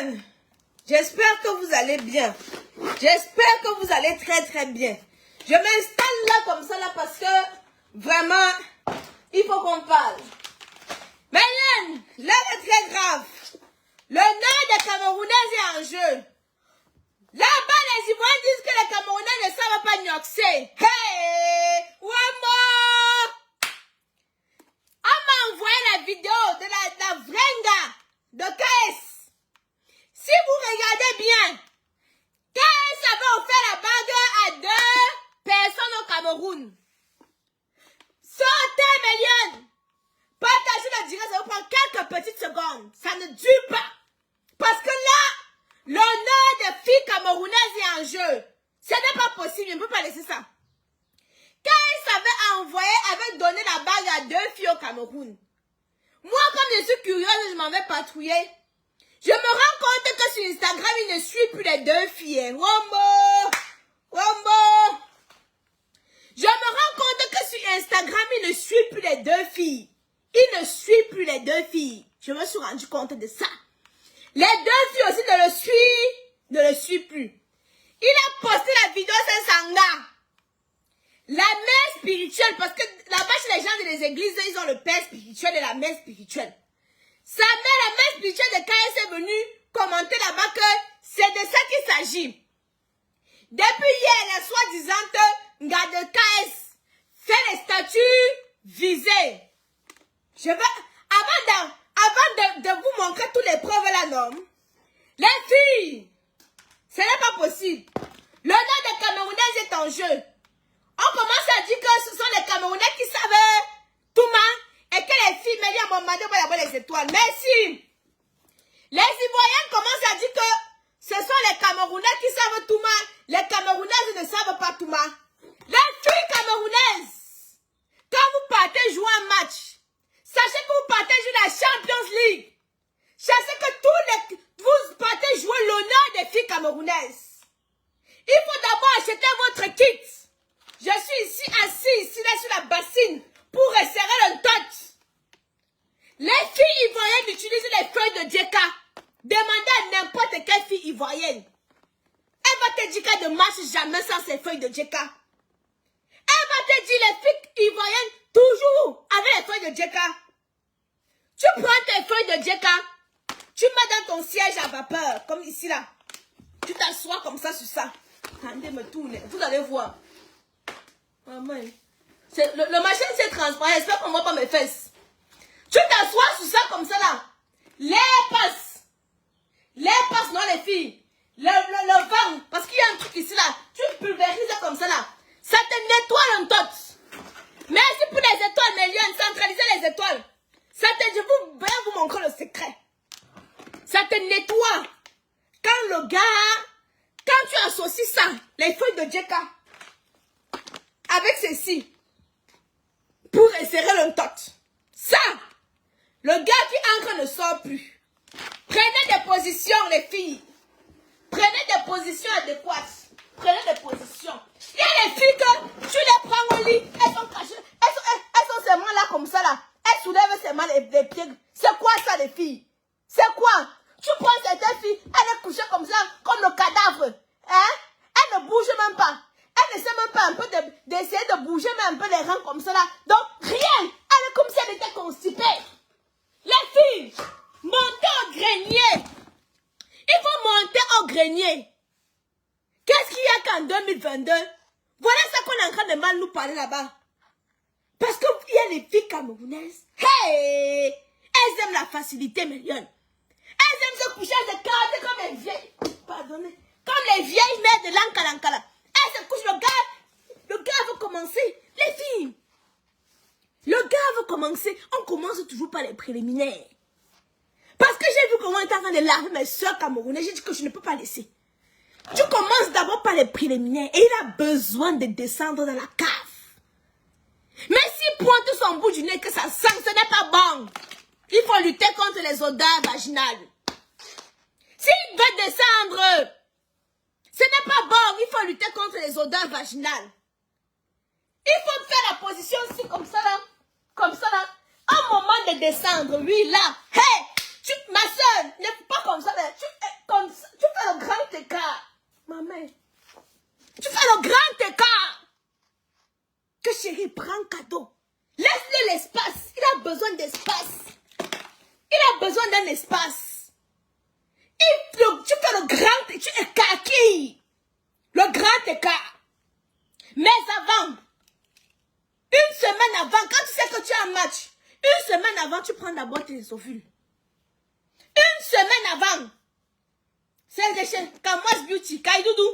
Millions, j'espère que vous allez bien. J'espère que vous allez très très bien. Je m'installe là comme ça là parce que vraiment, il faut qu'on parle. Millions, l'heure est très grave. Le nord des Camerounais est en jeu. Là-bas, les Ivoiriens disent que les Camerounais ne savent pas nyoxer. Hey! Wamo! On m'a envoyé la vidéo de la vrenga de KS. Si vous regardez bien, KS avait offert la bague à 2 personnes au Cameroun. Sortez, Millions! Partagez le direct, ça vous prend quelques petites secondes. Ça ne dure pas. Parce que là, l'honneur des filles camerounaises est en jeu. Ce n'est pas possible, je ne peux pas laisser ça. Quand avait donné la bague à 2 filles au Cameroun. Moi, comme je suis curieuse, je m'en vais patrouiller. Je me rends compte que sur Instagram, il ne suit plus les 2 filles. Wombo! Wombo! Je me rends compte que sur Instagram, il ne suit plus les 2 filles. Il ne suit plus les 2 filles. Je me suis rendu compte de ça. Les 2 filles aussi ne le suivent plus. Il a posté la vidéo de Sanga. La mère spirituelle, parce que là-bas chez les gens des églises, ils ont le père spirituel et la mère spirituelle. Sa mère, la mère spirituelle de KS est venue commenter là-bas que c'est de ça qu'il s'agit. Depuis hier, la soi-disant Ngade KS fait les statuts visés. Je vais, avant de vous montrer toutes les preuves là, non? Les filles, ce n'est pas possible. L'honneur des Camerounais est en jeu. On commence à dire que ce sont les Camerounais qui savent tout mal et que les filles me disent à mon mari pour avoir les étoiles. Merci. Les Ivoiriens commencent à dire que ce sont les Camerounais qui savent tout mal. Les Camerounaises ne savent pas tout mal. Les filles camerounaises, quand vous partez jouer un match, sachez que vous partez jouer la Champions League. Sachez que vous partez jouer l'honneur des filles camerounaises. Il faut d'abord acheter votre kit. Je suis ici assis, là sur la bassine, pour resserrer le tot. Les filles ivoiriennes utilisent les feuilles de djeka. Demandez à n'importe quelle fille ivoirienne. Elle va te dire qu'elle ne marche jamais sans ses feuilles de djeka. Elle va te dire les filles ivoiriennes, toujours avec les feuilles de djeka. Tu prends tes feuilles de djeka, tu mets dans ton siège à vapeur, comme ici là. Tu t'assois comme ça sur ça. Attendez, me tourner. Vous allez voir. Maman. Le machin c'est transparent. J'espère qu'on ne voit pas mes fesses. Tu t'assois sur ça comme ça là. Les passes. Les passes, non les filles. Le vent. Parce qu'il y a un truc ici là. Tu pulvérises comme ça là. Ça te nettoie un tot. Merci pour les étoiles, Millions. Centralisez les étoiles. Ça te, je vais vous montrer le secret. Ça te nettoie. Quand tu associes ça, les feuilles de djeka, avec ceci, pour resserrer le tot. Ça, le gars qui entre ne sort plus. Prenez des positions, les filles. Prenez des positions adéquates. Prenez des positions. Il y a les filles que tu les prends au lit, elles sont cachées, elles sont seulement là comme ça là. Elles soulèvent seulement les pieds. C'est quoi ça les filles? C'est quoi? Tu prends cette fille, elle est couchée comme ça, comme le cadavre. Hein? Elle ne bouge même pas. Elle ne sait même pas un peu d'essayer de bouger même un peu les reins comme ça là. Donc rien. Elle est comme si elle était constipée. Les filles, montez au grenier. Il faut monter au grenier. Qu'est-ce qu'il y a qu'en 2022? Voilà ça qu'on est en train de mal nous parler là-bas. Parce qu'il y a les filles camerounaises. Hey! Elles aiment la facilité, Millions. Elles aiment se coucher, elles se caser comme les vieilles. Pardonnez. Comme les vieilles mères de l'Ankalankala. Elles se couchent, le gars veut commencer. Les filles. Le gars veut commencer. On commence toujours par les préliminaires. Parce que j'ai vu comment on est en train de laver mes soeurs camerounaises. J'ai dit que je ne peux pas laisser. Tu commences d'abord par les préliminaires. Et il a besoin de descendre dans la cave. Mais s'il pointe son bout du nez que ça sent, ce n'est pas bon. Il faut lutter contre les odeurs vaginales. S'il veut descendre, ce n'est pas bon. Il faut lutter contre les odeurs vaginales. Il faut faire la position ici, comme ça là. Comme ça là. Au moment de descendre, oui, là. Hey, ma soeur, ne fais pas comme ça là. besoin d'un espace. Tu fais le grand, tu écarquilles. Le grand écart. Mais avant, une semaine avant, quand tu sais que tu as un match, une semaine avant, tu prends d'abord tes ovules. Une semaine avant, c'est de chez Kamoise Beauty, Kaidoudou.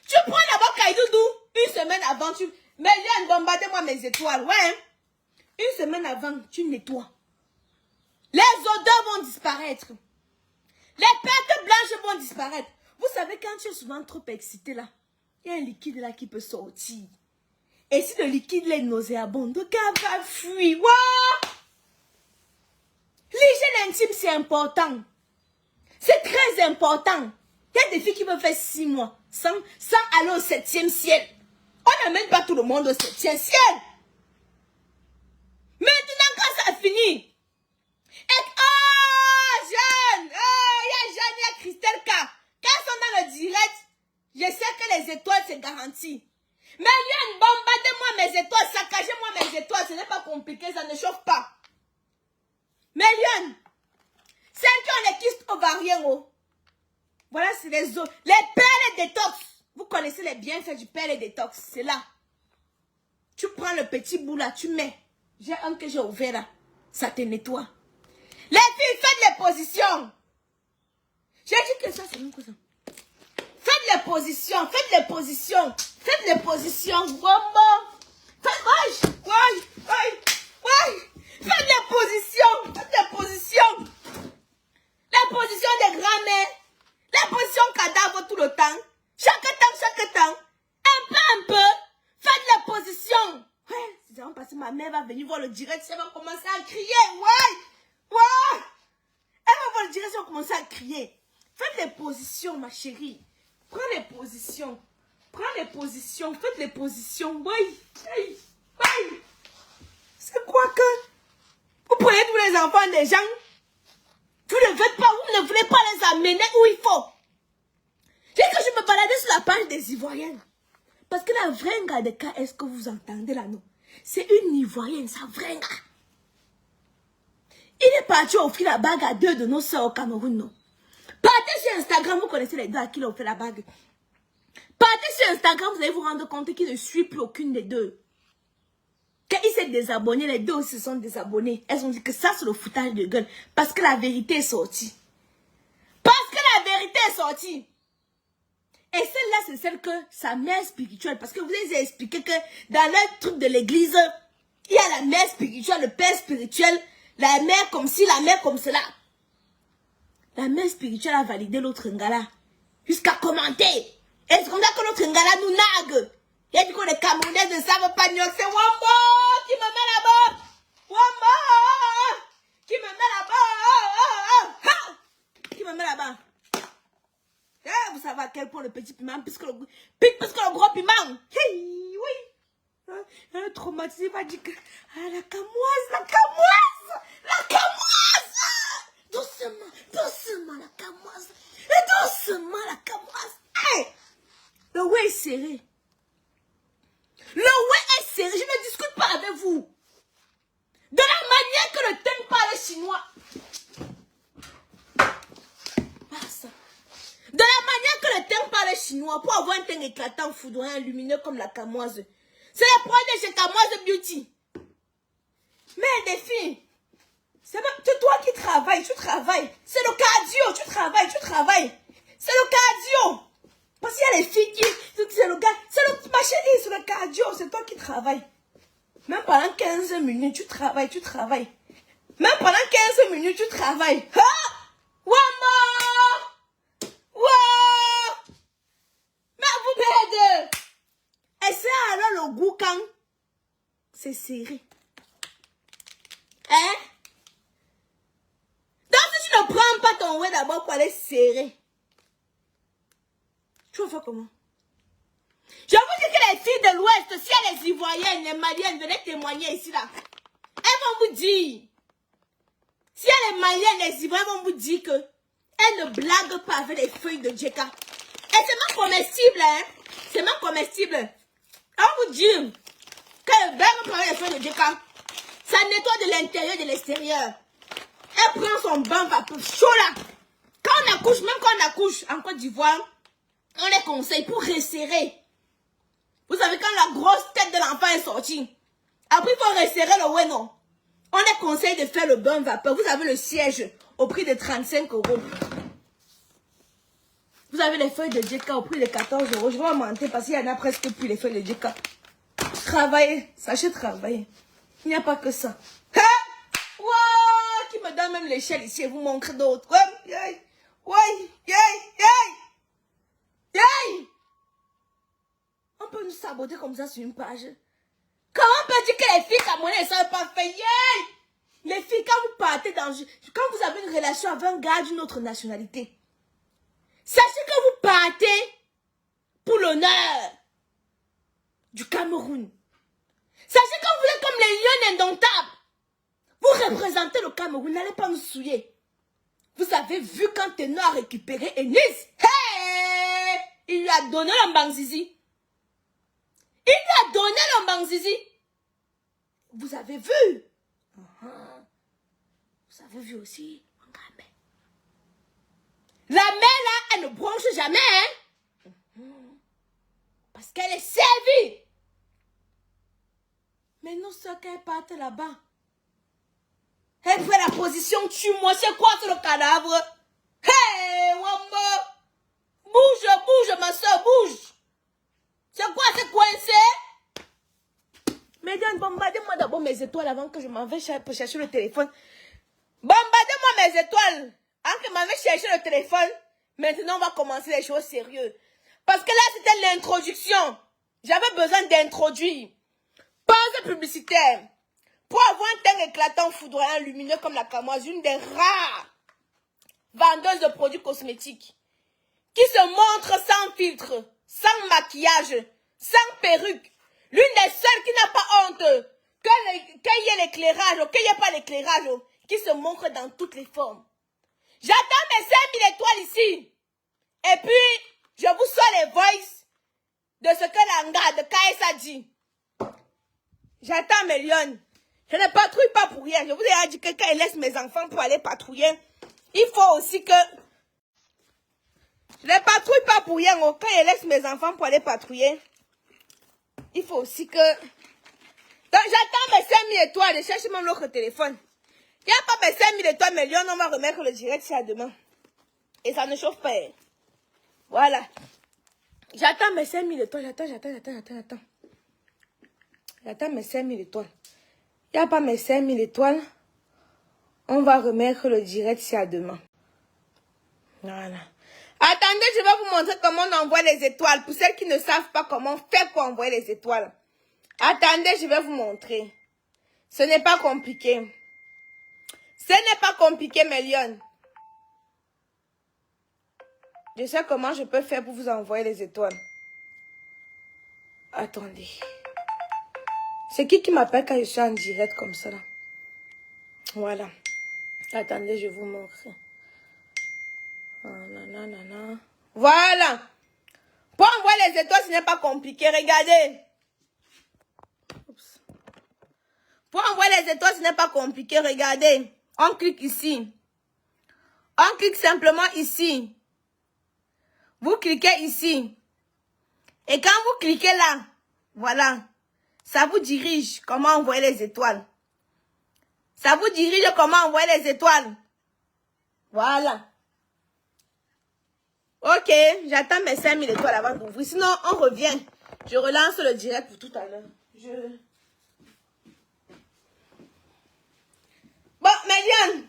Tu prends d'abord Kaidoudou, une semaine avant, mais viens bombarder-moi mes étoiles, ouais. Une semaine avant, tu nettoies. Les odeurs vont disparaître. Les pertes blanches vont disparaître. Vous savez, quand tu es souvent trop excité là, il y a un liquide là qui peut sortir. Et si le liquide là est nauséabond, le gars va fuir. Wow! L'hygiène intime, c'est important. C'est très important. Il y a des filles qui peuvent faire 6 mois sans aller au 7e ciel. On n'amène pas tout le monde au 7e ciel. Maintenant, quand ça finit, et jeune, il y a Jeanne, il y a Christelle K. Quand ils sont dans le direct, je sais que les étoiles, c'est garanti. Mais Liane, bombardez-moi mes étoiles, saccagez-moi mes étoiles, ce n'est pas compliqué, ça ne chauffe pas. Mais Liane, c'est qui ont les kystes ovariens, oh. Voilà, c'est les os. Les perles détox. Vous connaissez les bienfaits du perle détox, c'est là. Tu prends le petit bout là, tu mets. J'ai un que j'ai ouvert là, ça te nettoie. Les filles, faites les positions. J'ai dit que ça, c'est même quoi ça. Faites les positions, faites les positions. Faites les positions. Faites les positions. Faites les positions. Les positions des grands-mères. Les positions cadavres tout le temps. Chaque temps. Un peu. Faites les positions. Ouais, c'est vraiment parce que ma mère va venir voir le direct. Elle va commencer à crier. Ouais. Elle va voir le direct. Elle va commencer à crier. Faites les positions, ma chérie. Prends les positions. Faites les positions. Oui. C'est quoi que... Vous prenez tous les enfants des gens. Vous ne voulez pas les amener où il faut. J'ai que je me baladais sur la page des Ivoiriennes. Parce que la vringa de cas, est-ce que vous entendez là, non? C'est une Ivoirienne, sa vringa. Il est parti offrir la bague à 2 de nos soeurs au Cameroun, non? Partez sur Instagram, vous connaissez les deux à qui il a offert la bague. Partez sur Instagram, vous allez vous rendre compte qu'il ne suit plus aucune des deux. Quand il s'est désabonné, les deux aussi se sont désabonnés. Elles ont dit que ça, c'est le foutage de gueule. Parce que la vérité est sortie. Et celle-là, c'est celle que sa mère spirituelle. Parce que vous avez expliqué que dans le truc de l'église, il y a la mère spirituelle, le père spirituel, la mère comme ci, la mère comme cela. La mère spirituelle a validé l'autre ngala. Jusqu'à commenter. Et c'est comme ça que l'autre ngala nous nague. Et du coup, les Camerounais ne savent pas New c'est Wambo qui me met là-bas. Wambo qui me met là-bas. Vous savez à quel point le petit piment pique plus que le gros piment. Hey, oui. Un traumatisé va dire que la camoise. Doucement la camoise. Et doucement la camoise. Hey, le ouais est serré. Je ne discute pas avec vous. De la manière que le thème parle chinois. De la manière que le thème parle chinois, pour avoir un teint éclatant, foudroyant, lumineux comme la camoise. C'est le produit de chez Kamoise Beauty. Mais les filles, c'est toi qui travailles, tu travailles. C'est le cardio, tu travailles. C'est le cardio. Parce qu'il y a les filles qui... C'est le gars, ma chérie, c'est le cardio, c'est toi qui travailles. Même pendant 15 minutes, tu travailles. Même pendant 15 minutes, tu travailles. Ah! Wama! Wow! Mais vous m'aidez! Et c'est alors le goût quand c'est serré. Hein? Donc si tu ne prends pas ton ouais d'abord pour aller serrer, tu vas faire comment? Je vous dis que les filles de l'Ouest, si elles les Ivoiriennes, les Maliennes, venez témoigner ici là. Elles vont vous dire. Si elles les Maliennes, les Ivoiriennes vont vous dire que elles ne blaguent pas avec les feuilles de Djeka. Et c'est même comestible, hein. C'est même comestible. On va vous dire qu'elles ne blaguent pas avec les feuilles de Djeka. Ça nettoie de l'intérieur et de l'extérieur. Elle prend son bain vapeur chaud là. Quand on accouche, même quand on accouche en Côte d'Ivoire, on les conseille pour resserrer. Vous savez, quand la grosse tête de l'enfant est sortie, après il faut resserrer le weno. On les conseille de faire le bain vapeur. Vous avez le siège au prix de 35 €. Vous avez les feuilles de Djeka au prix de 14 €. Je vais augmenter parce qu'il y en a presque plus les feuilles de Djeka. Travaillez, sachez travailler. Il n'y a pas que ça. Hein? Wow, qui me donne même l'échelle ici et vous montre d'autres. On peut nous saboter comme ça sur une page. Comment on peut dire que les filles camerounaises ne savent pas faire? Les filles, quand vous partez quand vous avez une relation avec un gars d'une autre nationalité, sachez que vous partez pour l'honneur du Cameroun. Sachez que vous êtes comme les lions indomptables. Vous représentez le Cameroun, n'allez pas nous souiller. Vous avez vu quand Ténor a récupéré Ennis? Hey! Il lui a donné l'Ambangzizi. Il lui a donné l'Ambangzizi. Vous avez vu? Vous avez vu aussi mon grand-mère. La mère là, elle ne bronche jamais, hein? Parce qu'elle est servie. Mais nous, ceux qui partent là-bas, elle fait la position tue-moi. C'est quoi sur le cadavre? Hey, Wamba! Bouge, bouge, ma soeur, bouge. C'est quoi, c'est coincé? Mais bombardez-moi d'abord mes étoiles avant que je m'en vais chercher le téléphone. Bombardez-moi mes étoiles avant que je m'en vais chercher le téléphone. Maintenant, on va commencer les choses sérieuses. Parce que là, c'était l'introduction. J'avais besoin d'introduire. Pause publicitaire. Pour avoir un teint éclatant, foudroyant, lumineux comme la Camoise, une des rares vendeuses de produits cosmétiques qui se montre sans filtre, sans maquillage, sans perruque. L'une des seules qui n'a pas honte qu'il y ait l'éclairage ou qu'il n'y ait pas l'éclairage, qui se montre dans toutes les formes. J'attends mes 5000 étoiles ici. Et puis, je vous sors les voices de ce que l'Anga de KS a dit. J'attends mes lions. Je ne patrouille pas pour rien. Je vous ai dit que quand il laisse mes enfants pour aller patrouiller, il faut aussi que... Je ne patrouille pas pour rien. Quand il laisse mes enfants pour aller patrouiller, il faut aussi que... Donc j'attends mes 5000 étoiles. Je cherche même l'autre téléphone. Il n'y a pas mes 5000 étoiles, mais lions, on va remettre le direct c'est à demain. Et ça ne chauffe pas. Voilà. J'attends mes 5000 étoiles. J'attends. J'attends mes 5000 étoiles. Il n'y a pas mes 5000 étoiles. On va remettre le direct c'est à demain. Voilà. Attendez, je vais vous montrer comment on envoie les étoiles. Pour celles qui ne savent pas comment faire pour envoyer les étoiles. Attendez, je vais vous montrer. Ce n'est pas compliqué. Ce n'est pas compliqué, mes lions. Je sais comment je peux faire pour vous envoyer les étoiles. Attendez. C'est qui m'appelle quand je suis en direct comme ça là? Voilà. Attendez, je vous montre. Voilà. Pour envoyer les étoiles, ce n'est pas compliqué. Regardez. Oups. Pour envoyer les étoiles, ce n'est pas compliqué. Regardez. On clique ici. On clique simplement ici. Vous cliquez ici. Et quand vous cliquez là, voilà. Ça vous dirige comment envoyer les étoiles. Ça vous dirige comment envoyer les étoiles. Voilà. Ok, j'attends mes 5000 étoiles avant d'ouvrir. Sinon, on revient. Je relance le direct pour tout à l'heure. Bon, Méliane,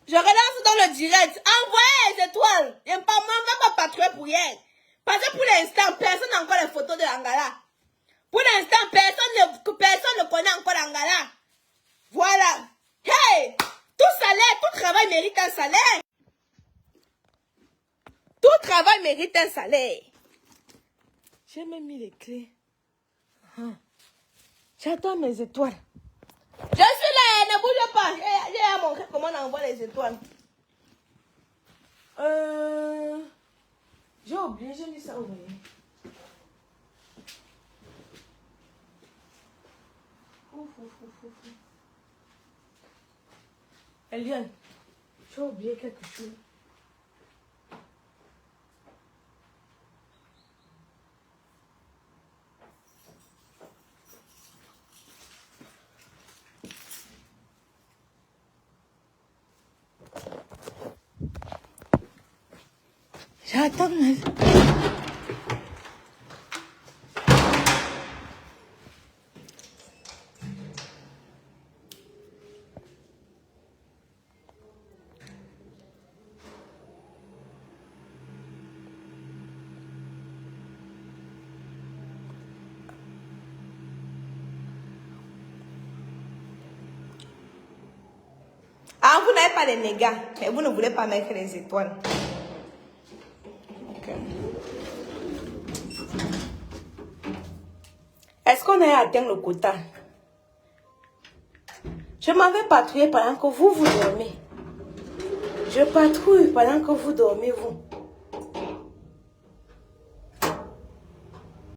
je relance dans le direct. Envoyez les étoiles. Il n'y a pas même pas patrouiller pour hier. Parce que pour l'instant, personne n'a encore les photos de l'Angala. Pour l'instant, personne ne connaît encore l'Angala. Voilà. Hey! Tout salaire, tout travail mérite un salaire. Tout travail mérite un salaire. J'ai même mis les clés. J'attends mes étoiles. Je suis là, ne bouge pas. J'ai montré comment on envoie les étoiles. J'ai oublié, j'ai mis ça où. Eliane. J'ai oublié quelque chose. J'attends. Ah, vous n'avez pas les négas, mais vous ne voulez pas mettre les étoiles. Okay. Est-ce qu'on a atteint le quota? Je m'en vais patrouiller pendant que vous dormez. Je patrouille pendant que vous dormez, vous.